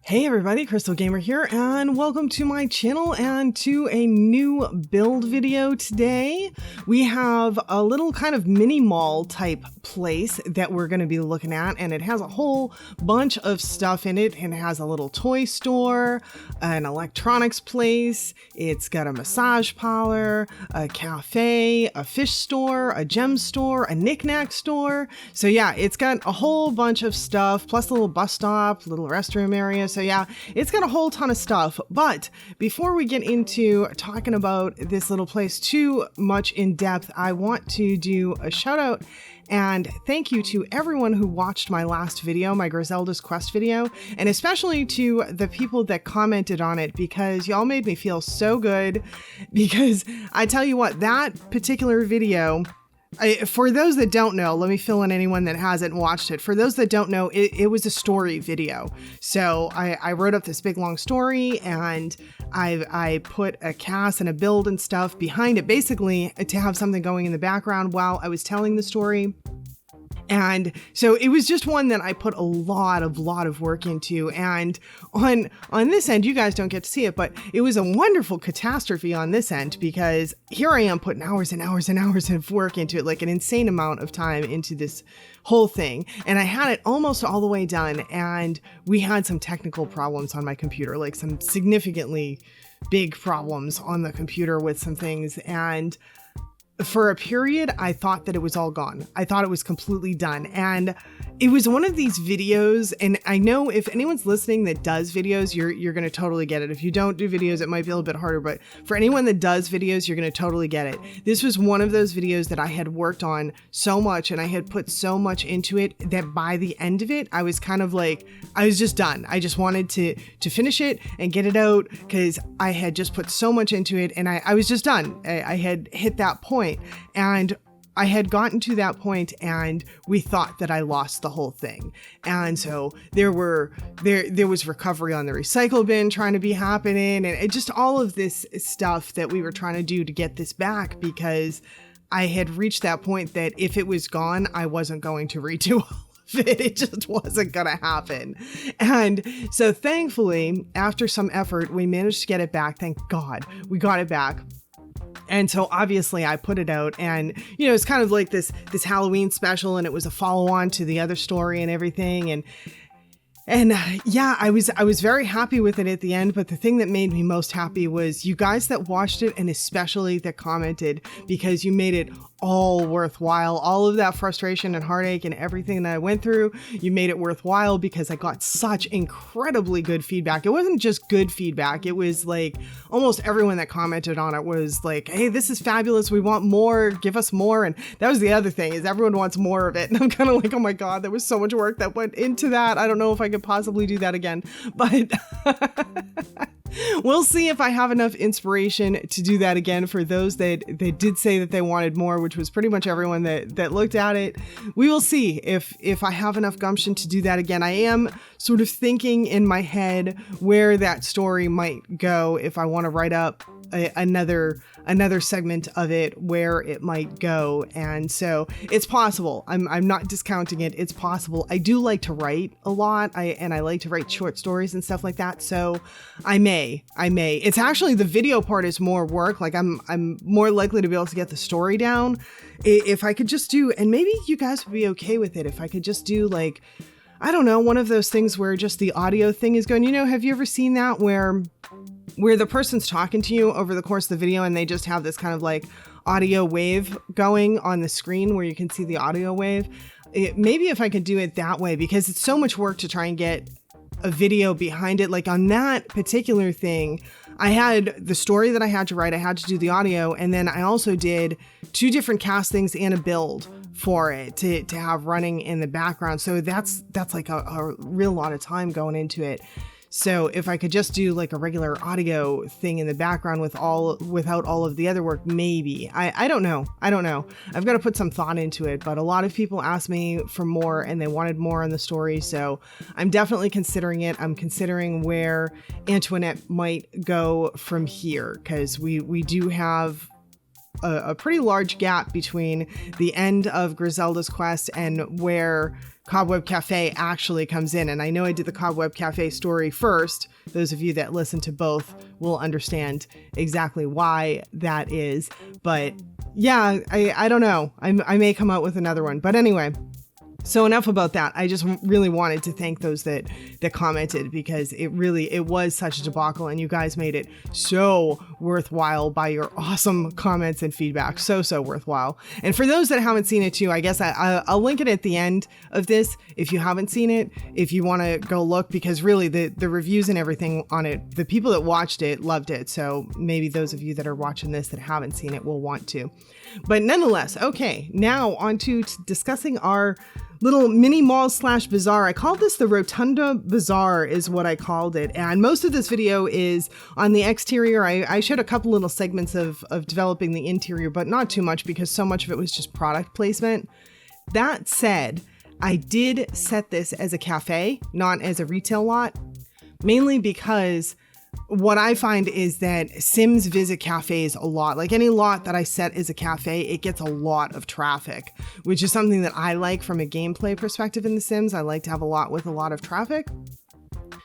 Hey everybody, Krystal Gamer here, and welcome to my channel and to a new build video today. We have a little kind of mini mall type place that we're going to be looking at, and it has a whole bunch of stuff in it, and it has a little toy store, an electronics place, it's got a massage parlor, a cafe, a fish store, a gem store, a knick-knack store. So yeah, it's got a whole bunch of stuff, plus a little bus stop, little restroom area. So yeah, it's got a whole ton of stuff. But before we get into talking about this little place too much in depth, I want to do a shout out and thank you to everyone who watched my last video, my Griselda's Quest video, and especially to the people that commented on it, because y'all made me feel so good. Because I tell you what, that particular video, for those that don't know, let me fill in anyone that hasn't watched it. For those that don't know, it was a story video. So I wrote up this big long story, and I put a cast and a build and stuff behind it, basically to have something going in the background while I was telling the story. And so it was just one that I put a lot of work into. And on this end, you guys don't get to see it, but it was a wonderful catastrophe on this end, because here I am putting hours and hours and hours of work into it, like an insane amount of time into this whole thing. And I had it almost all the way done, and we had some technical problems on my computer, like some significantly big problems on the computer with some things. And for a period, I thought that it was all gone. I thought it was completely done. And it was one of these videos, and I know if anyone's listening that does videos, you're going to totally get it. If you don't do videos, it might be a little bit harder, but for anyone that does videos, you're going to totally get it. This was one of those videos that I had worked on so much, and I had put so much into it that by the end of it, I was kind of like, I was just done. I just wanted to finish it and get it out, because I had just put so much into it, and I was just done. I had hit that point, and I had gotten to that point, and we thought that I lost the whole thing. And so there was recovery on the recycle bin trying to be happening, and it just all of this stuff that we were trying to do to get this back, because I had reached that point that if it was gone, I wasn't going to redo all of it. It just wasn't gonna happen. And so thankfully, after some effort, we managed to get it back. Thank God we got it back. And so obviously I put it out, and, you know, it's kind of like this Halloween special, and it was a follow on to the other story and everything. And yeah, I was very happy with it at the end, but the thing that made me most happy was you guys that watched it, and especially that commented, because you made it all worthwhile. All of that frustration and heartache and everything that I went through, you made it worthwhile, because I got such incredibly good feedback. It wasn't just good feedback. It was like almost everyone that commented on it was like, hey, this is fabulous. We want more. Give us more. And that was the other thing, is everyone wants more of it. And I'm kind of like, oh my God, there was so much work that went into that. I don't know if I could possibly do that again, but we'll see if I have enough inspiration to do that again. For those that they did say that they wanted more, which was pretty much everyone that looked at it, we will see if I have enough gumption to do that again. I am sort of thinking in my head where that story might go, if I want to write up another segment of it, where it might go. And so it's possible. I'm not discounting it. It's possible. I do like to write a lot. I like to write short stories and stuff like that. So I may. It's actually, the video part is more work. Like I'm more likely to be able to get the story down if I could just do, and maybe you guys would be okay with it, if I could just do, like, I don't know, one of those things where just the audio thing is going. You know, have you ever seen that where the person's talking to you over the course of the video, and they just have this kind of like audio wave going on the screen where you can see the audio wave? Maybe if I could do it that way, because it's so much work to try and get a video behind it. Like on that particular thing, I had the story that I had to write, I had to do the audio, and then I also did 2 different castings and a build for it to have running in the background. So that's like a real lot of time going into it. So if I could just do like a regular audio thing in the background without all of the other work, maybe. I don't know. I've got to put some thought into it, but a lot of people asked me for more, and they wanted more on the story. So I'm definitely considering it. I'm considering where Antoinette might go from here, because we do have a pretty large gap between the end of Griselda's quest and where Cobweb Cafe actually comes in. And I know I did the Cobweb Cafe story first. Those of you that listen to both will understand exactly why that is. But yeah, I don't know. I may come out with another one. But anyway, so enough about that. I just really wanted to thank those that commented, because it was such a debacle, and you guys made it so worthwhile by your awesome comments and feedback. So worthwhile. And for those that haven't seen it too, I guess I'll link it at the end of this if you haven't seen it, if you want to go look, because really the reviews and everything on it, the people that watched it loved it. So maybe those of you that are watching this that haven't seen it will want to. But nonetheless, okay, now on to discussing our little mini mall / bazaar. I called this the Rotunda Bazaar is what I called it. And most of this video is on the exterior. I showed a couple little segments of developing the interior, but not too much, because so much of it was just product placement. That said, I did set this as a cafe, not as a retail lot, mainly because what I find is that Sims visit cafes a lot. Like any lot that I set as a cafe, it gets a lot of traffic, which is something that I like from a gameplay perspective in The Sims. I like to have a lot with a lot of traffic.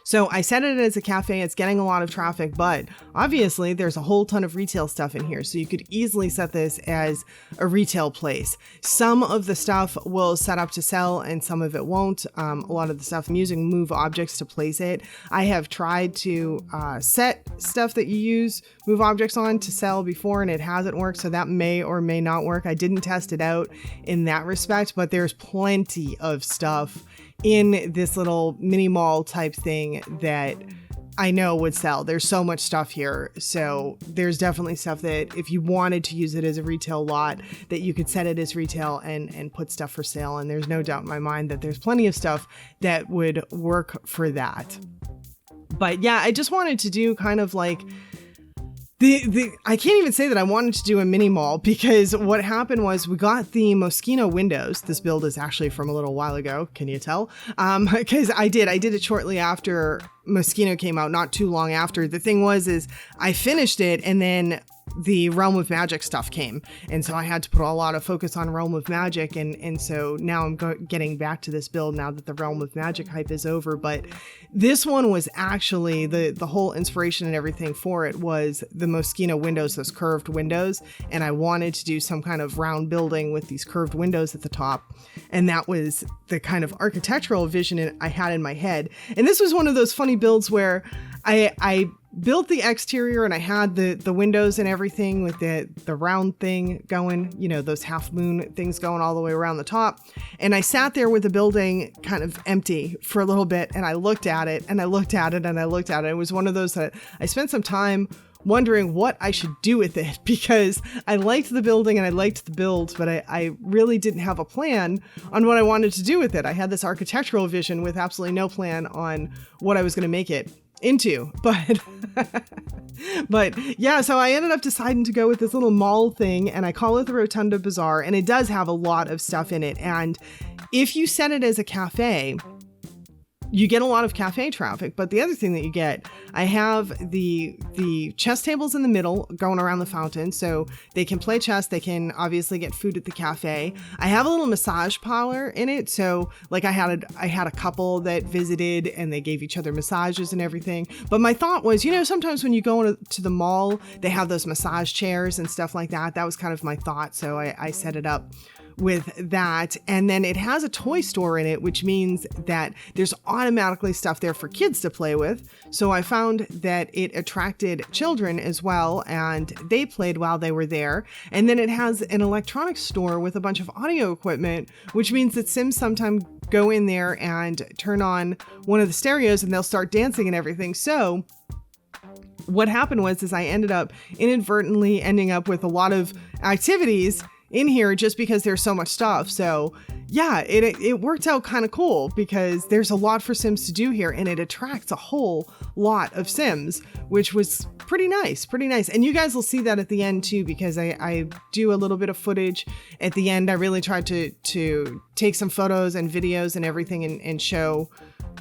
So I set it as a cafe. It's getting a lot of traffic, but obviously there's a whole ton of retail stuff in here. So you could easily set this as a retail place. Some of the stuff will set up to sell and some of it won't. A lot of the stuff I'm using move objects to place it. I have tried to set stuff that you use move objects on to sell before, and it hasn't worked. So that may or may not work. I didn't test it out in that respect, but there's plenty of stuff in this little mini mall type thing that I know would sell. There's so much stuff here. So there's definitely stuff that if you wanted to use it as a retail lot, that you could set it as retail and put stuff for sale. And there's no doubt in my mind that there's plenty of stuff that would work for that. But yeah, I just wanted to do kind of like I can't even say that I wanted to do a mini mall, because what happened was we got the Moschino windows. This build is actually from a little while ago. Can you tell? Because I did it shortly after Moschino came out, not too long after. The thing is I finished it, and then the Realm of Magic stuff came. And so I had to put a lot of focus on Realm of Magic. And so now I'm getting back to this build now that the Realm of Magic hype is over. But this one was actually the whole inspiration and everything for it was the Moschino windows, those curved windows. And I wanted to do some kind of round building with these curved windows at the top. And that was the kind of architectural vision I had in my head. And this was one of those funny builds where I built the exterior and I had the windows and everything with the round thing going, you know, those half moon things going all the way around the top. And I sat there with the building kind of empty for a little bit, and I looked at it and I looked at it and I looked at it. It was one of those that I spent some time wondering what I should do with it, because I liked the building and I liked the build, but I really didn't have a plan on what I wanted to do with it. I had this architectural vision with absolutely no plan on what I was going to make it into, but yeah, so I ended up deciding to go with this little mall thing, and I call it the Rotunda Bazaar, and it does have a lot of stuff in it. And if you set it as a cafe, you get a lot of cafe traffic. But the other thing that you get, I have the chess tables in the middle going around the fountain, so they can play chess. They can obviously get food at the cafe. I have a little massage parlor in it, so like I had a couple that visited and they gave each other massages and everything. But my thought was, you know, sometimes when you go to the mall, they have those massage chairs and stuff like that. That was kind of my thought, so I set it up with that. And then it has a toy store in it, which means that there's automatically stuff there for kids to play with. So I found that it attracted children as well, and they played while they were there. And then it has an electronics store with a bunch of audio equipment, which means that Sims sometimes go in there and turn on one of the stereos and they'll start dancing and everything. So what happened was I ended up inadvertently ending up with a lot of activities in here just because there's so much stuff. So yeah, it worked out kind of cool because there's a lot for Sims to do here, and it attracts a whole lot of Sims, which was pretty nice. And you guys will see that at the end too, because I do a little bit of footage at the end. I really tried to take some photos and videos and everything and show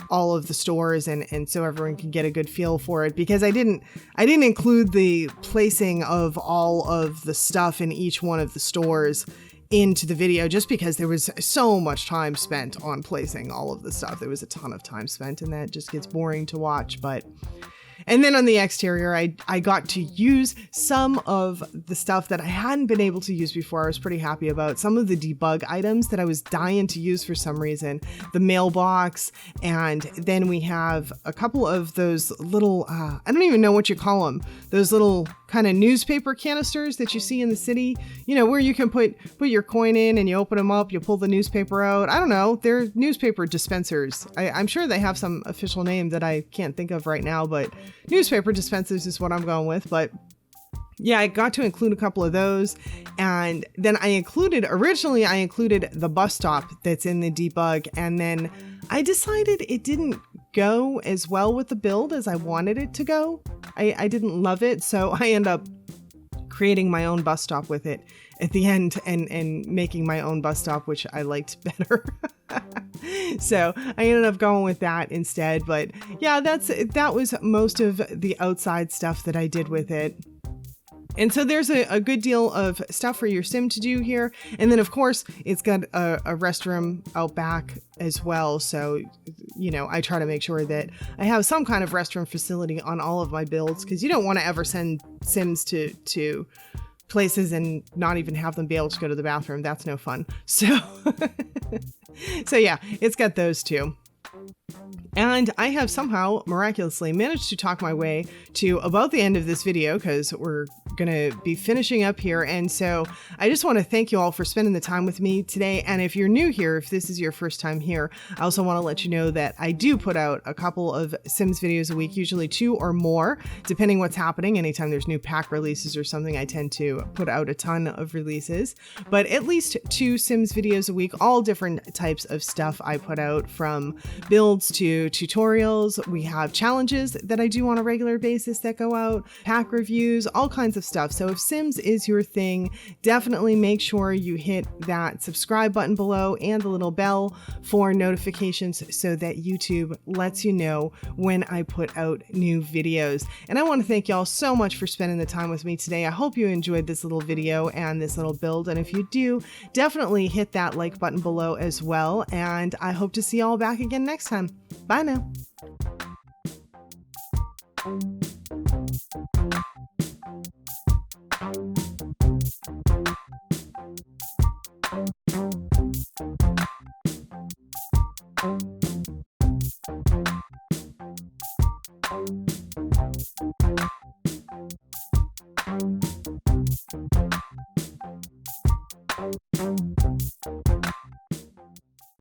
all of the stores and so everyone can get a good feel for it, because I didn't include the placing of all of the stuff in each one of the stores into the video, just because there was so much time spent on placing all of the stuff. There was a ton of time spent, and that just gets boring to watch. And then on the exterior, I got to use some of the stuff that I hadn't been able to use before. I was pretty happy about some of the debug items that I was dying to use for some reason. The mailbox, and then we have a couple of those little, I don't even know what you call them, those little kind of newspaper canisters that you see in the city, you know, where you can put your coin in and you open them up, you pull the newspaper out. I don't know, they're newspaper dispensers. I'm sure they have some official name that I can't think of right now, but newspaper dispensers is what I'm going with. But yeah, I got to include a couple of those. And then originally I included the bus stop that's in the debug. And then I decided it didn't go as well with the build as I wanted it to go. I didn't love it. So I end up creating my own bus stop with it at the end and making my own bus stop, which I liked better. So I ended up going with that instead. But yeah, that was most of the outside stuff that I did with it. And so there's a good deal of stuff for your sim to do here. And then, of course, it's got a restroom out back as well. So, you know, I try to make sure that I have some kind of restroom facility on all of my builds, because you don't want to ever send sims to places and not even have them be able to go to the bathroom. That's no fun. So, so yeah, it's got those two. And I have somehow miraculously managed to talk my way to about the end of this video, because we're going to be finishing up here. And so I just want to thank you all for spending the time with me today. And if you're new here, if this is your first time here, I also want to let you know that I do put out a couple of Sims videos a week, usually 2 or more, depending what's happening. Anytime there's new pack releases or something, I tend to put out a ton of releases, but at least 2 Sims videos a week, all different types of stuff I put out, from builds to tutorials. We have challenges that I do on a regular basis that go out, pack reviews, all kinds of stuff. So if Sims is your thing, definitely make sure you hit that subscribe button below and the little bell for notifications, so that YouTube lets you know when I put out new videos. And I want to thank y'all so much for spending the time with me today. I hope you enjoyed this little video and this little build. And if you do, definitely hit that like button below as well. And I hope to see y'all back again next time. Bye now.